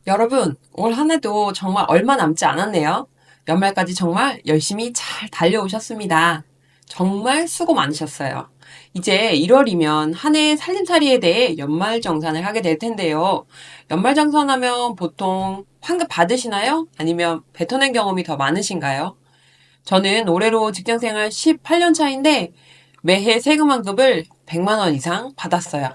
여러분, 올 한 해도 정말 얼마 남지 않았네요. 연말까지 정말 열심히 잘 달려오셨습니다. 정말 수고 많으셨어요. 이제 1월이면 한 해의 살림살이에 대해 연말정산을 하게 될 텐데요. 연말정산하면 보통 환급 받으시나요? 아니면 뱉어낸 경험이 더 많으신가요? 저는 올해로 직장생활 18년 차인데 매해 세금 환급을 100만 원 이상 받았어요.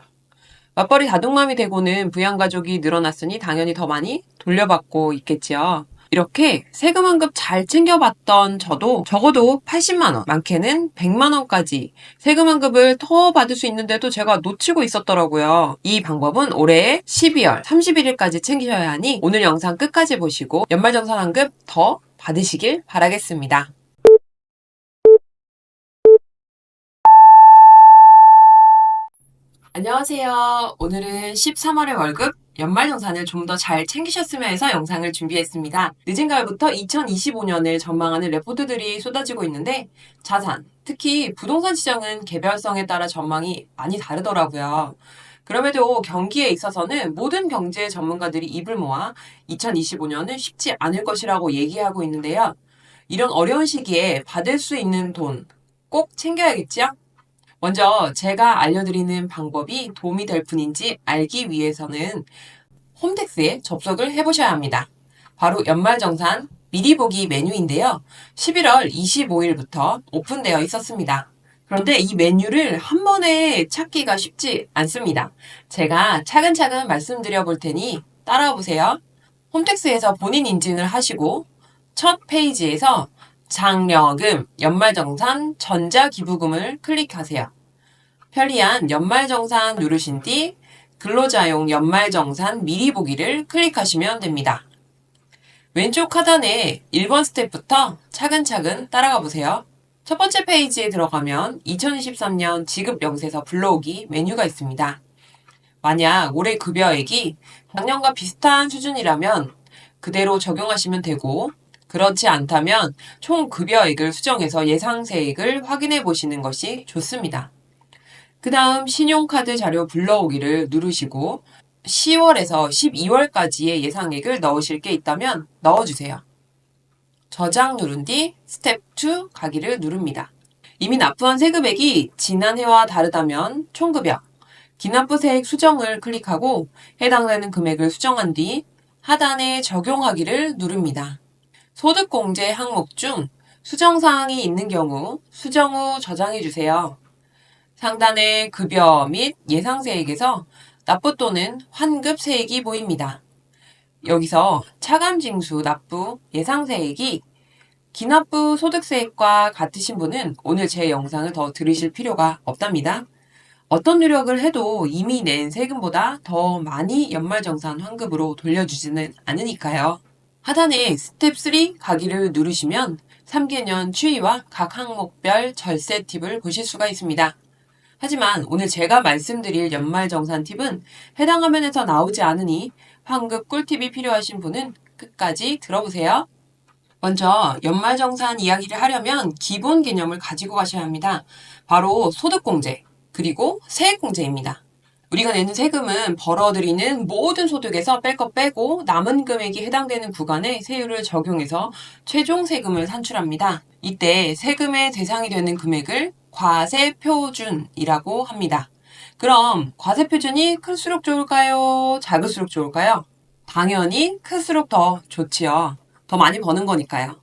맞벌이 다둥맘이 되고는 부양가족이 늘어났으니 당연히 더 많이 돌려받고 있겠지요. 이렇게 세금 환급 잘 챙겨봤던 저도 적어도 80만 원, 많게는 100만 원까지 세금 환급을 더 받을 수 있는데도 제가 놓치고 있었더라고요. 이 방법은 올해 12월 31일까지 챙기셔야 하니 오늘 영상 끝까지 보시고 연말정산 환급 더 받으시길 바라겠습니다. 안녕하세요. 오늘은 13월의 월급 연말정산을 좀 더 잘 챙기셨으면 해서 영상을 준비했습니다. 늦은 가을부터 2025년을 전망하는 레포트들이 쏟아지고 있는데 자산, 특히 부동산 시장은 개별성에 따라 전망이 많이 다르더라고요. 그럼에도 경기에 있어서는 모든 경제 전문가들이 입을 모아 2025년은 쉽지 않을 것이라고 얘기하고 있는데요. 이런 어려운 시기에 받을 수 있는 돈 꼭 챙겨야겠지요? 먼저 제가 알려드리는 방법이 도움이 될 뿐인지 알기 위해서는 홈택스에 접속을 해보셔야 합니다. 바로 연말정산 미리 보기 메뉴인데요. 11월 25일부터 오픈되어 있었습니다. 그런데 이 메뉴를 한 번에 찾기가 쉽지 않습니다. 제가 차근차근 말씀드려 볼 테니 따라와 보세요. 홈택스에서 본인 인증을 하시고 첫 페이지에서 장려금, 연말정산, 전자기부금을 클릭하세요. 편리한 연말정산 누르신 뒤 근로자용 연말정산 미리 보기를 클릭하시면 됩니다. 왼쪽 하단에 1번 스텝부터 차근차근 따라가 보세요. 첫 번째 페이지에 들어가면 2023년 지급 명세서 불러오기 메뉴가 있습니다. 만약 올해 급여액이 작년과 비슷한 수준이라면 그대로 적용하시면 되고 그렇지 않다면 총 급여액을 수정해서 예상세액을 확인해 보시는 것이 좋습니다. 그 다음 신용카드 자료 불러오기를 누르시고 10월에서 12월까지의 예상액을 넣으실 게 있다면 넣어주세요. 저장 누른 뒤 스텝 2 가기를 누릅니다. 이미 납부한 세금액이 지난해와 다르다면 총급여, 기납부세액 수정을 클릭하고 해당되는 금액을 수정한 뒤 하단에 적용하기를 누릅니다. 소득공제 항목 중 수정사항이 있는 경우 수정 후 저장해주세요. 상단의 급여 및 예상세액에서 납부 또는 환급 세액이 보입니다. 여기서 차감징수 납부 예상세액이 기납부 소득세액과 같으신 분은 오늘 제 영상을 더 들으실 필요가 없답니다. 어떤 노력을 해도 이미 낸 세금보다 더 많이 연말정산 환급으로 돌려주지는 않으니까요. 하단에 스텝 3 가기를 누르시면 3개년 추이와 각 항목별 절세 팁을 보실 수가 있습니다. 하지만 오늘 제가 말씀드릴 연말정산 팁은 해당 화면에서 나오지 않으니 환급 꿀팁이 필요하신 분은 끝까지 들어보세요. 먼저 연말정산 이야기를 하려면 기본 개념을 가지고 가셔야 합니다. 바로 소득공제, 그리고 세액공제입니다. 우리가 내는 세금은 벌어들이는 모든 소득에서 뺄 것 빼고 남은 금액이 해당되는 구간에 세율을 적용해서 최종 세금을 산출합니다. 이때 세금의 대상이 되는 금액을 과세표준이라고 합니다. 그럼 과세표준이 클수록 좋을까요? 작을수록 좋을까요? 당연히 클수록 더 좋지요. 더 많이 버는 거니까요.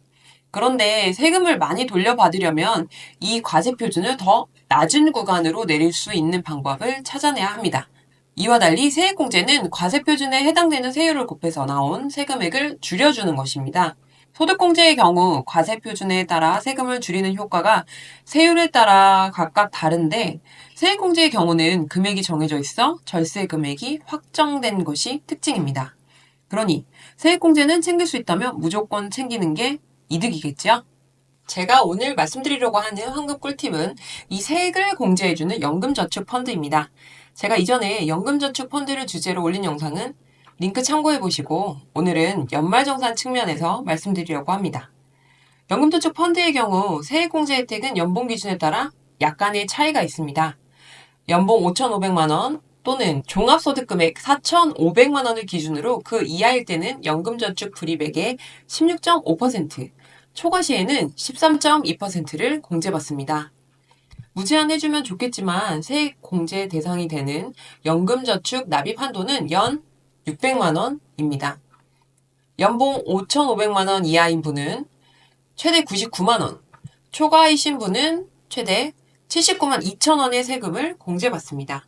그런데 세금을 많이 돌려받으려면 이 과세표준을 더 낮은 구간으로 내릴 수 있는 방법을 찾아내야 합니다. 이와 달리 세액공제는 과세표준에 해당되는 세율을 곱해서 나온 세금액을 줄여주는 것입니다. 소득공제의 경우 과세표준에 따라 세금을 줄이는 효과가 세율에 따라 각각 다른데 세액공제의 경우는 금액이 정해져 있어 절세 금액이 확정된 것이 특징입니다. 그러니 세액공제는 챙길 수 있다면 무조건 챙기는 게 이득이겠죠? 제가 오늘 말씀드리려고 하는 환급 꿀팁은 이 세액을 공제해주는 연금저축펀드입니다. 제가 이전에 연금저축펀드를 주제로 올린 영상은 링크 참고해보시고 오늘은 연말정산 측면에서 말씀드리려고 합니다. 연금저축펀드의 경우 세액공제 혜택은 연봉 기준에 따라 약간의 차이가 있습니다. 연봉 5,500만 원, 또는 종합소득 금액 4,500만 원을 기준으로 그 이하일 때는 연금저축 불이백의 16.5%, 초과 시에는 13.2%를 공제받습니다. 무제한 해주면 좋겠지만 세액 공제 대상이 되는 연금저축 납입 한도는 연 600만 원입니다. 연봉 5,500만 원 이하인 분은 최대 99만 원, 초과이신 분은 최대 79만 2천 원의 세금을 공제받습니다.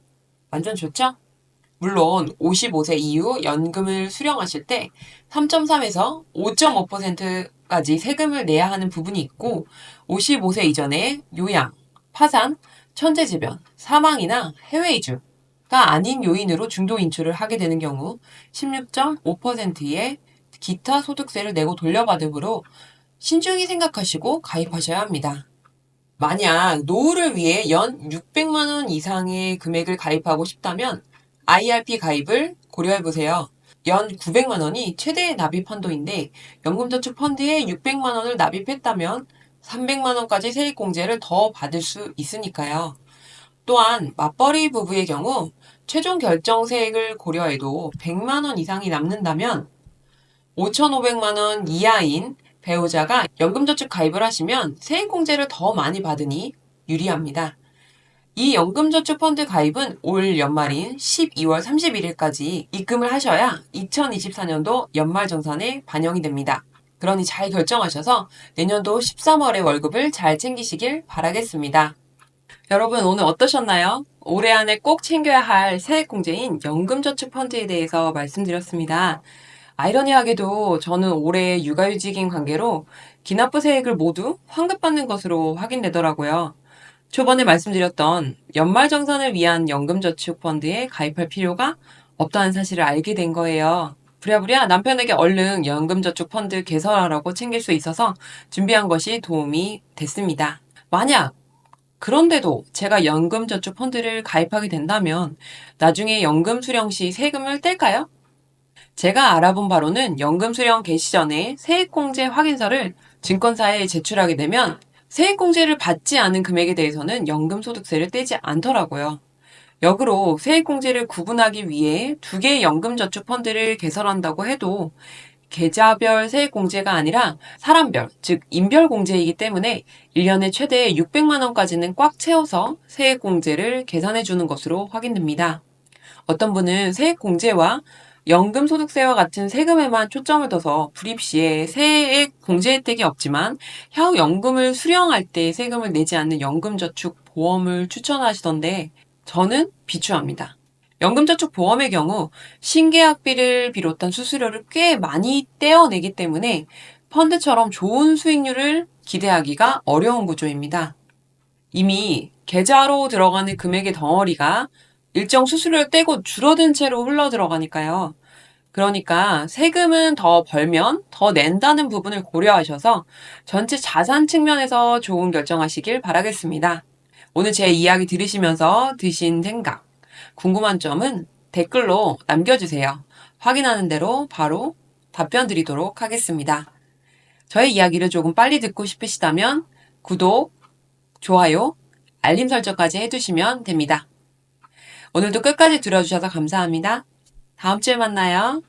완전 좋죠? 물론 55세 이후 연금을 수령하실 때 3.3에서 5.5%까지 세금을 내야 하는 부분이 있고 55세 이전에 요양, 파산, 천재지변, 사망이나 해외 이주가 아닌 요인으로 중도 인출을 하게 되는 경우 16.5%의 기타 소득세를 내고 돌려받으므로 신중히 생각하시고 가입하셔야 합니다. 만약 노후를 위해 연 600만 원 이상의 금액을 가입하고 싶다면 IRP 가입을 고려해보세요. 연 900만 원이 최대 납입 한도인데 연금저축 펀드에 600만 원을 납입했다면 300만 원까지 세액공제를 더 받을 수 있으니까요. 또한 맞벌이 부부의 경우 최종 결정세액을 고려해도 100만 원 이상이 남는다면 5,500만 원 이하인 배우자가 연금저축 가입을 하시면 세액공제를 더 많이 받으니 유리합니다. 이 연금저축 펀드 가입은 올 연말인 12월 31일까지 입금을 하셔야 2024년도 연말정산에 반영이 됩니다. 그러니 잘 결정하셔서 내년도 13월에 월급을 잘 챙기시길 바라겠습니다. 여러분 오늘 어떠셨나요? 올해 안에 꼭 챙겨야 할 세액공제인 연금저축 펀드에 대해서 말씀드렸습니다. 아이러니하게도 저는 올해 육아휴직인 관계로 기납부 세액을 모두 환급받는 것으로 확인되더라고요. 초반에 말씀드렸던 연말정산을 위한 연금저축펀드에 가입할 필요가 없다는 사실을 알게 된 거예요. 부랴부랴 남편에게 얼른 연금저축펀드 개설하라고 챙길 수 있어서 준비한 것이 도움이 됐습니다. 만약 그런데도 제가 연금저축펀드를 가입하게 된다면 나중에 연금 수령 시 세금을 뗄까요? 제가 알아본 바로는 연금 수령 개시 전에 세액공제 확인서를 증권사에 제출하게 되면 세액공제를 받지 않은 금액에 대해서는 연금소득세를 떼지 않더라고요. 역으로 세액공제를 구분하기 위해 두 개의 연금저축펀드를 개설한다고 해도 계좌별 세액공제가 아니라 사람별, 즉 인별공제이기 때문에 1년에 최대 600만 원까지는 꽉 채워서 세액공제를 계산해주는 것으로 확인됩니다. 어떤 분은 세액공제와 연금소득세와 같은 세금에만 초점을 둬서 불입 시에 세액 공제 혜택이 없지만 향후 연금을 수령할 때 세금을 내지 않는 연금저축보험을 추천하시던데 저는 비추합니다. 연금저축보험의 경우 신계약비를 비롯한 수수료를 꽤 많이 떼어내기 때문에 펀드처럼 좋은 수익률을 기대하기가 어려운 구조입니다. 이미 계좌로 들어가는 금액의 덩어리가 일정 수수료를 떼고 줄어든 채로 흘러 들어가니까요. 그러니까 세금은 더 벌면 더 낸다는 부분을 고려하셔서 전체 자산 측면에서 좋은 결정하시길 바라겠습니다. 오늘 제 이야기 들으시면서 드신 생각, 궁금한 점은 댓글로 남겨주세요. 확인하는 대로 바로 답변 드리도록 하겠습니다. 저의 이야기를 조금 빨리 듣고 싶으시다면 구독, 좋아요, 알림 설정까지 해두시면 됩니다. 오늘도 끝까지 들어주셔서 감사합니다. 다음 주에 만나요.